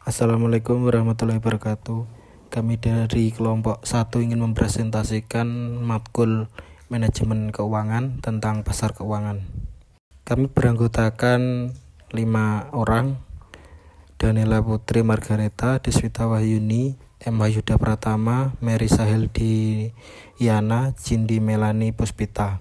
Assalamualaikum warahmatullahi wabarakatuh. Kami dari kelompok 1 ingin mempresentasikan matkul manajemen keuangan tentang pasar keuangan. Kami beranggotakan 5 orang: Danila Putri Margareta, Deswita Wahyuni, M. Yuda Pratama, Mary Sahil Diana, Cindy Melani Puspita.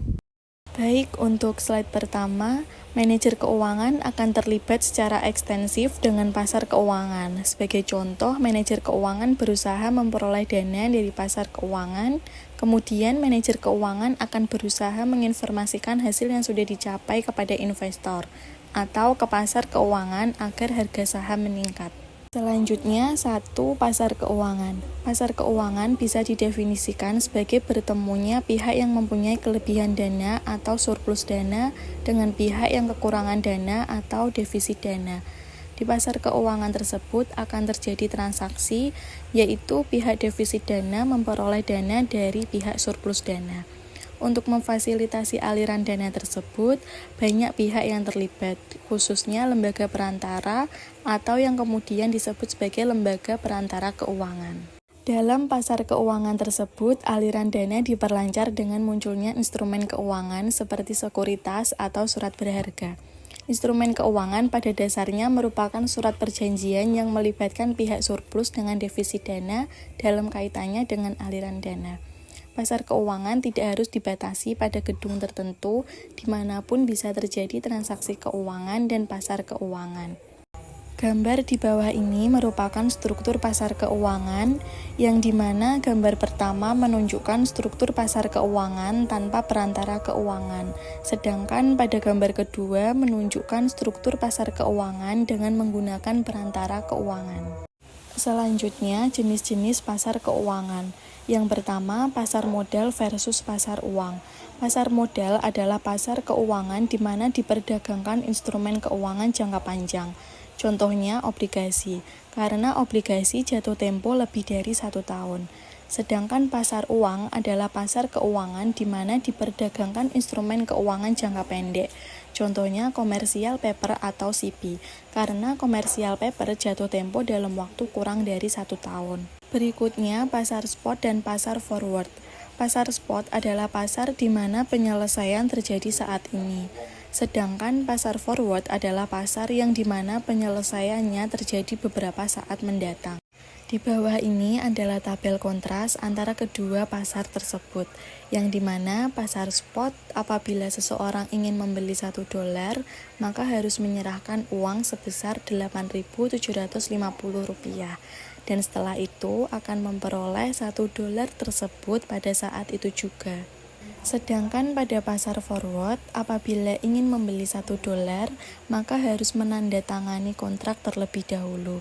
Baik, untuk slide pertama, manajer keuangan akan terlibat secara ekstensif dengan pasar keuangan. Sebagai contoh, manajer keuangan berusaha memperoleh dana dari pasar keuangan, kemudian manajer keuangan akan berusaha menginformasikan hasil yang sudah dicapai kepada investor atau ke pasar keuangan agar harga saham meningkat. Selanjutnya, 1. Pasar keuangan. Pasar keuangan bisa didefinisikan sebagai bertemunya pihak yang mempunyai kelebihan dana atau surplus dana dengan pihak yang kekurangan dana atau defisit dana. Di pasar keuangan tersebut akan terjadi transaksi, yaitu pihak defisit dana memperoleh dana dari pihak surplus dana. Untuk memfasilitasi aliran dana tersebut, banyak pihak yang terlibat, khususnya lembaga perantara atau yang kemudian disebut sebagai lembaga perantara keuangan. Dalam pasar keuangan tersebut, aliran dana diperlancar dengan munculnya instrumen keuangan seperti sekuritas atau surat berharga. Instrumen keuangan pada dasarnya merupakan surat perjanjian yang melibatkan pihak surplus dengan defisit dana dalam kaitannya dengan aliran dana. Pasar keuangan tidak harus dibatasi pada gedung tertentu, dimanapun bisa terjadi transaksi keuangan dan pasar keuangan. Gambar di bawah ini merupakan struktur pasar keuangan, yang dimana gambar pertama menunjukkan struktur pasar keuangan tanpa perantara keuangan, sedangkan pada gambar kedua menunjukkan struktur pasar keuangan dengan menggunakan perantara keuangan. Selanjutnya, jenis-jenis pasar keuangan. Yang pertama, pasar modal versus pasar uang. Pasar modal adalah pasar keuangan di mana diperdagangkan instrumen keuangan jangka panjang. Contohnya obligasi, karena obligasi jatuh tempo lebih dari 1 tahun. Sedangkan pasar uang adalah pasar keuangan di mana diperdagangkan instrumen keuangan jangka pendek. Contohnya komersial paper atau CP, karena komersial paper jatuh tempo dalam waktu kurang dari 1 tahun. Berikutnya, pasar spot dan pasar forward. Pasar spot adalah pasar di mana penyelesaian terjadi saat ini. Sedangkan pasar forward adalah pasar yang di mana penyelesaiannya terjadi beberapa saat mendatang. Di bawah ini adalah tabel kontras antara kedua pasar tersebut, yang dimana pasar spot apabila seseorang ingin membeli $1, maka harus menyerahkan uang sebesar Rp8.750, dan setelah itu akan memperoleh $1 tersebut pada saat itu juga. Sedangkan pada pasar forward, apabila ingin membeli $1, maka harus menandatangani kontrak terlebih dahulu.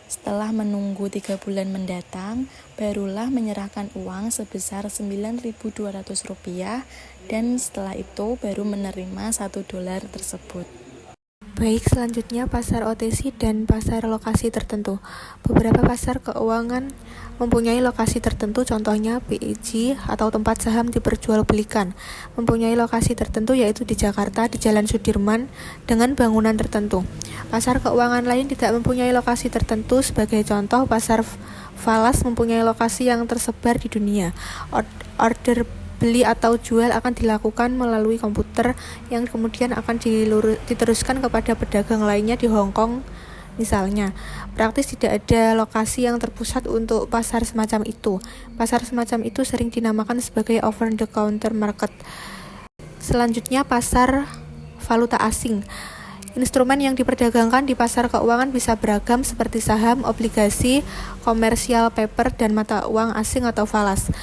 Setelah menunggu 3 bulan mendatang, barulah menyerahkan uang sebesar Rp9.200 dan setelah itu baru menerima $1 tersebut. Baik, selanjutnya pasar OTC dan pasar lokasi tertentu. Beberapa pasar keuangan mempunyai lokasi tertentu, contohnya PIG atau tempat saham diperjualbelikan. Mempunyai lokasi tertentu yaitu di Jakarta, di Jalan Sudirman, dengan bangunan tertentu. Pasar keuangan lain tidak mempunyai lokasi tertentu, sebagai contoh pasar falas mempunyai lokasi yang tersebar di dunia. Order beli atau jual akan dilakukan melalui komputer yang kemudian akan diteruskan kepada pedagang lainnya di Hong Kong misalnya. Praktis tidak ada lokasi yang terpusat untuk pasar semacam itu. Pasar semacam itu sering dinamakan sebagai over the counter market. Selanjutnya, pasar valuta asing. Instrumen yang diperdagangkan di pasar keuangan bisa beragam seperti saham, obligasi, komersial paper, dan mata uang asing atau falas.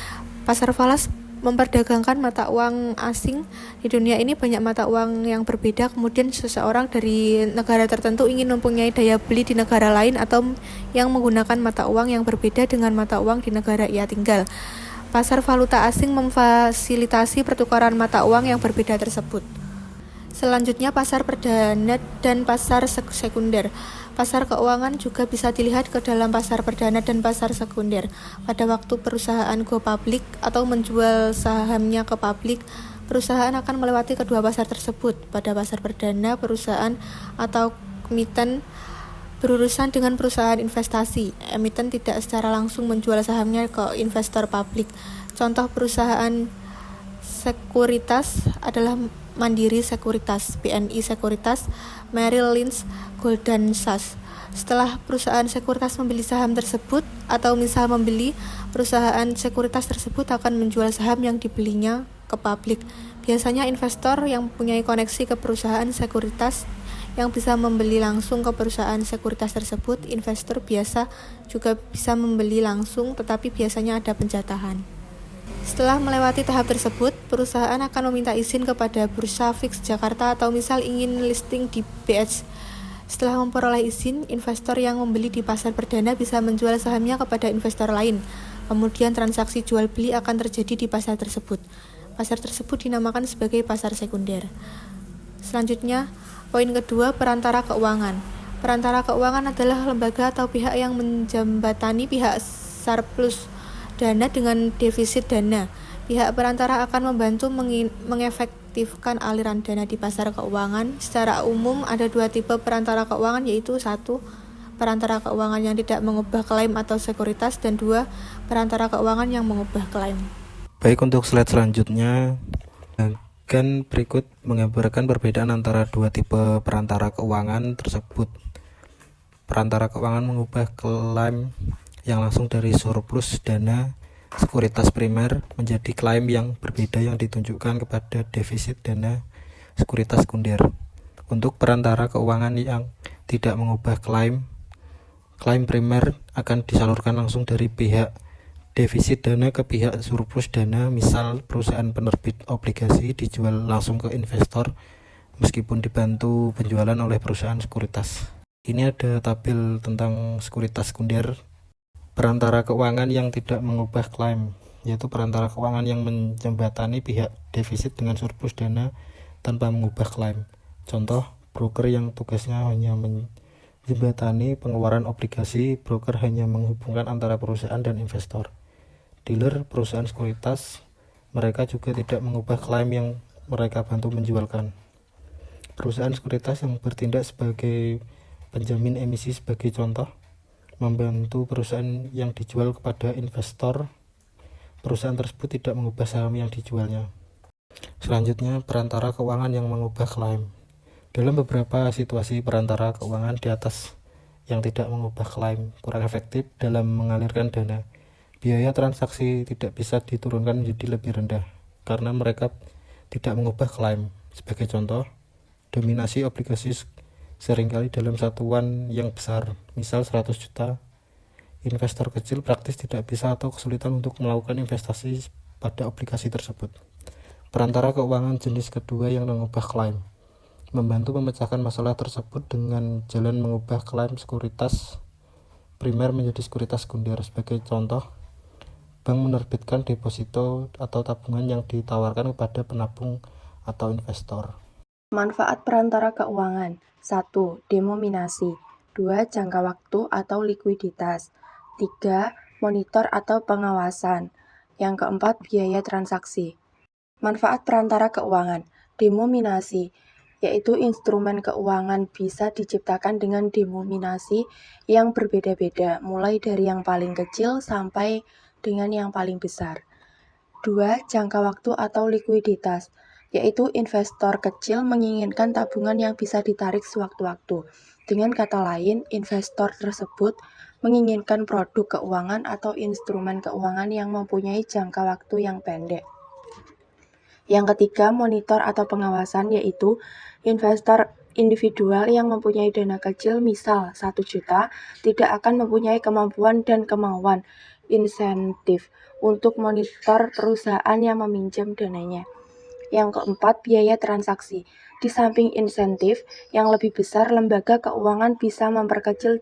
Pasar falas memperdagangkan mata uang asing. Di dunia ini banyak mata uang yang berbeda, kemudian seseorang dari negara tertentu ingin mempunyai daya beli di negara lain atau yang menggunakan mata uang yang berbeda dengan mata uang di negara ia tinggal. Pasar valuta asing memfasilitasi pertukaran mata uang yang berbeda tersebut. Selanjutnya, pasar perdana dan pasar sekunder. Pasar keuangan juga bisa dilihat ke dalam pasar perdana dan pasar sekunder. Pada waktu perusahaan go public atau menjual sahamnya ke publik, perusahaan akan melewati kedua pasar tersebut. Pada pasar perdana, perusahaan atau emiten berurusan dengan perusahaan investasi. Emiten tidak secara langsung menjual sahamnya ke investor publik. Contoh perusahaan sekuritas adalah Mandiri Sekuritas, BNI Sekuritas, Merrill Lynch, Goldman Sachs. Setelah perusahaan sekuritas membeli saham tersebut atau misal membeli, perusahaan sekuritas tersebut akan menjual saham yang dibelinya ke publik. Biasanya investor yang mempunyai koneksi ke perusahaan sekuritas yang bisa membeli langsung ke perusahaan sekuritas tersebut. Investor biasa juga bisa membeli langsung, tetapi biasanya ada penjatahan. Setelah melewati tahap tersebut, perusahaan akan meminta izin kepada Bursa Fix Jakarta atau misal ingin listing di BH. Setelah memperoleh izin, investor yang membeli di pasar perdana bisa menjual sahamnya kepada investor lain. Kemudian transaksi jual beli akan terjadi di pasar tersebut. Pasar tersebut dinamakan sebagai pasar sekunder. Selanjutnya, poin kedua, perantara keuangan. Perantara keuangan adalah lembaga atau pihak yang menjembatani pihak surplus dana dengan defisit dana. Pihak perantara akan membantu mengefektifkan aliran dana di pasar keuangan. Secara umum ada dua tipe perantara keuangan, yaitu 1. Perantara keuangan yang tidak mengubah klaim atau sekuritas, dan 2. Perantara keuangan yang mengubah klaim. Baik, untuk slide selanjutnya akan berikut menggambarkan perbedaan antara dua tipe perantara keuangan tersebut. Perantara keuangan mengubah klaim yang langsung dari surplus dana sekuritas primer menjadi klaim yang berbeda yang ditunjukkan kepada defisit dana sekuritas sekunder. Untuk perantara keuangan yang tidak mengubah klaim primer akan disalurkan langsung dari pihak defisit dana ke pihak surplus dana. Misal perusahaan penerbit obligasi dijual langsung ke investor meskipun dibantu penjualan oleh perusahaan sekuritas. Ini ada tabel tentang sekuritas sekunder. Perantara keuangan yang tidak mengubah klaim, yaitu perantara keuangan yang menjembatani pihak defisit dengan surplus dana tanpa mengubah klaim. Contoh, broker yang tugasnya hanya menjembatani pengeluaran obligasi. Broker hanya menghubungkan antara perusahaan dan investor. Dealer perusahaan sekuritas, mereka juga tidak mengubah klaim yang mereka bantu menjualkan. Perusahaan sekuritas yang bertindak sebagai penjamin emisi sebagai contoh, membantu perusahaan yang dijual kepada investor. Perusahaan tersebut tidak mengubah saham yang dijualnya. Selanjutnya, perantara keuangan yang mengubah klaim. Dalam beberapa situasi, perantara keuangan di atas yang tidak mengubah klaim kurang efektif dalam mengalirkan dana. Biaya transaksi tidak bisa diturunkan menjadi lebih rendah karena mereka tidak mengubah klaim. Sebagai contoh, dominasi obligasi seringkali dalam satuan yang besar, misal 100 juta. Investor kecil praktis tidak bisa atau kesulitan untuk melakukan investasi pada obligasi tersebut. Perantara keuangan jenis kedua yang mengubah klaim, membantu memecahkan masalah tersebut dengan jalan mengubah klaim sekuritas primer menjadi sekuritas sekunder. Sebagai contoh, bank menerbitkan deposito atau tabungan yang ditawarkan kepada penabung atau investor. Manfaat perantara keuangan: 1. Denominasi. 2. Jangka waktu atau likuiditas. 3. Monitor atau pengawasan. Yang keempat, biaya transaksi. Manfaat perantara keuangan: denominasi, yaitu instrumen keuangan bisa diciptakan dengan denominasi yang berbeda-beda, mulai dari yang paling kecil sampai dengan yang paling besar. 2. Jangka waktu atau likuiditas, yaitu investor kecil menginginkan tabungan yang bisa ditarik sewaktu-waktu. Dengan kata lain, investor tersebut menginginkan produk keuangan atau instrumen keuangan yang mempunyai jangka waktu yang pendek. Yang ketiga, monitor atau pengawasan, yaitu investor individual yang mempunyai dana kecil, misal 1 juta, tidak akan mempunyai kemampuan dan kemauan insentif untuk monitor perusahaan yang meminjam dananya. Yang keempat, biaya transaksi. Di samping insentif yang lebih besar, lembaga keuangan bisa memperkecil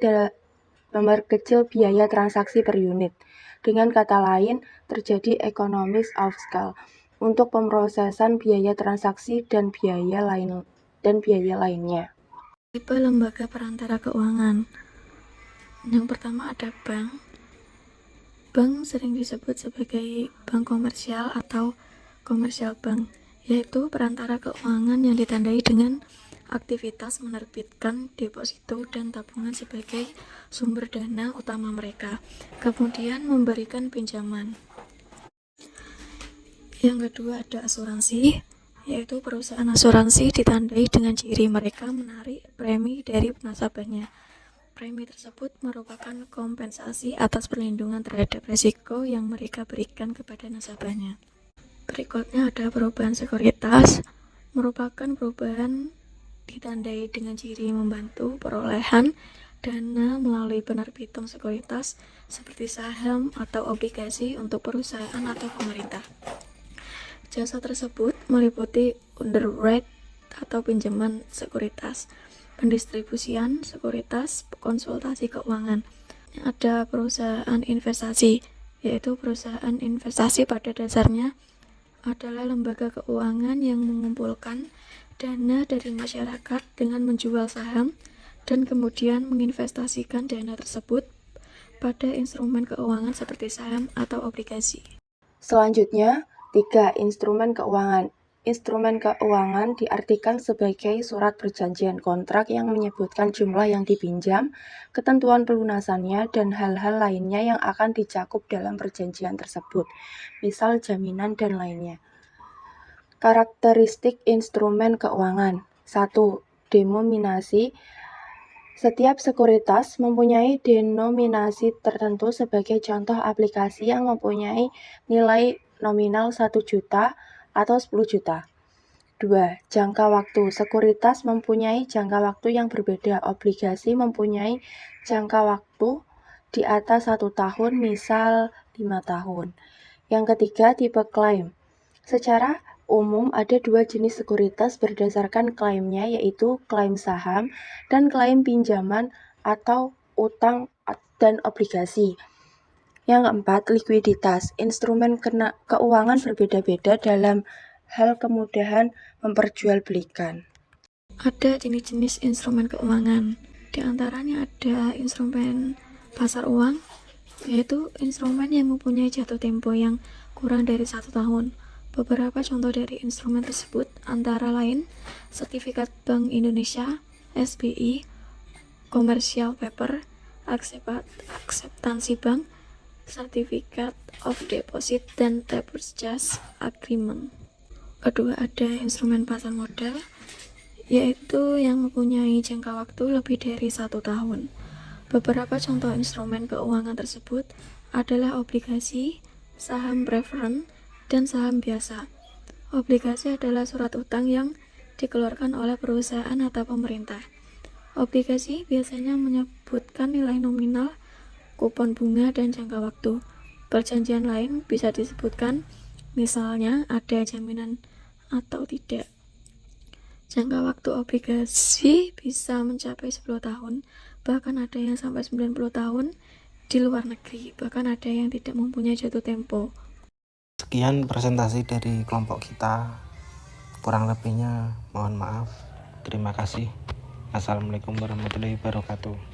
biaya transaksi per unit. Dengan kata lain, terjadi economies of scale untuk pemrosesan biaya transaksi dan biaya lainnya. Tipe lembaga perantara keuangan. Yang pertama ada bank. Bank sering disebut sebagai bank komersial atau komersial bank, yaitu perantara keuangan yang ditandai dengan aktivitas menerbitkan deposito dan tabungan sebagai sumber dana utama mereka, kemudian memberikan pinjaman. Yang kedua ada asuransi, yaitu perusahaan asuransi ditandai dengan ciri mereka menarik premi dari nasabahnya. Premi tersebut merupakan kompensasi atas perlindungan terhadap risiko yang mereka berikan kepada nasabahnya. Berikutnya ada perubahan sekuritas, merupakan perubahan ditandai dengan ciri membantu perolehan dana melalui penerbitan sekuritas seperti saham atau obligasi untuk perusahaan atau pemerintah. Jasa tersebut meliputi underwrite atau pinjaman sekuritas, pendistribusian sekuritas, konsultasi keuangan. Ada perusahaan investasi, yaitu perusahaan investasi pada dasarnya adalah lembaga keuangan yang mengumpulkan dana dari masyarakat dengan menjual saham dan kemudian menginvestasikan dana tersebut pada instrumen keuangan seperti saham atau obligasi. Selanjutnya, 3. Instrumen keuangan. Instrumen keuangan diartikan sebagai surat perjanjian kontrak yang menyebutkan jumlah yang dipinjam, ketentuan pelunasannya, dan hal-hal lainnya yang akan dicakup dalam perjanjian tersebut, misal jaminan dan lainnya. Karakteristik instrumen keuangan. 1. Denominasi. Setiap sekuritas mempunyai denominasi tertentu, sebagai contoh aplikasi yang mempunyai nilai nominal 1 juta atau 10 juta. 2. Jangka waktu. Sekuritas mempunyai jangka waktu yang berbeda. Obligasi mempunyai jangka waktu di atas 1 tahun, misal 5 tahun. Yang ketiga, tipe klaim. Secara umum ada 2 jenis sekuritas berdasarkan klaimnya, yaitu klaim saham dan klaim pinjaman atau utang dan obligasi. Yang keempat, likuiditas. Instrumen keuangan berbeda-beda dalam hal kemudahan memperjualbelikan. Ada jenis-jenis instrumen keuangan. Di antaranya ada instrumen pasar uang, yaitu instrumen yang mempunyai jatuh tempo yang kurang dari 1 tahun. Beberapa contoh dari instrumen tersebut antara lain sertifikat Bank Indonesia, SBI, commercial paper, akseptansi bank, certificate of deposit, dan repurchase agreement. Kedua, ada instrumen pasar modal, yaitu yang mempunyai jangka waktu lebih dari 1 tahun. Beberapa contoh instrumen keuangan tersebut adalah obligasi, saham preferen, dan saham biasa. Obligasi adalah surat utang yang dikeluarkan oleh perusahaan atau pemerintah. Obligasi biasanya menyebutkan nilai nominal, kupon bunga, dan jangka waktu. Perjanjian lain bisa disebutkan, misalnya ada jaminan atau tidak. Jangka waktu obligasi bisa mencapai 10 tahun, bahkan ada yang sampai 90 tahun di luar negeri, bahkan ada yang tidak mempunyai jatuh tempo. Sekian presentasi dari kelompok kita, kurang lebihnya mohon maaf. Terima kasih. Assalamualaikum warahmatullahi wabarakatuh.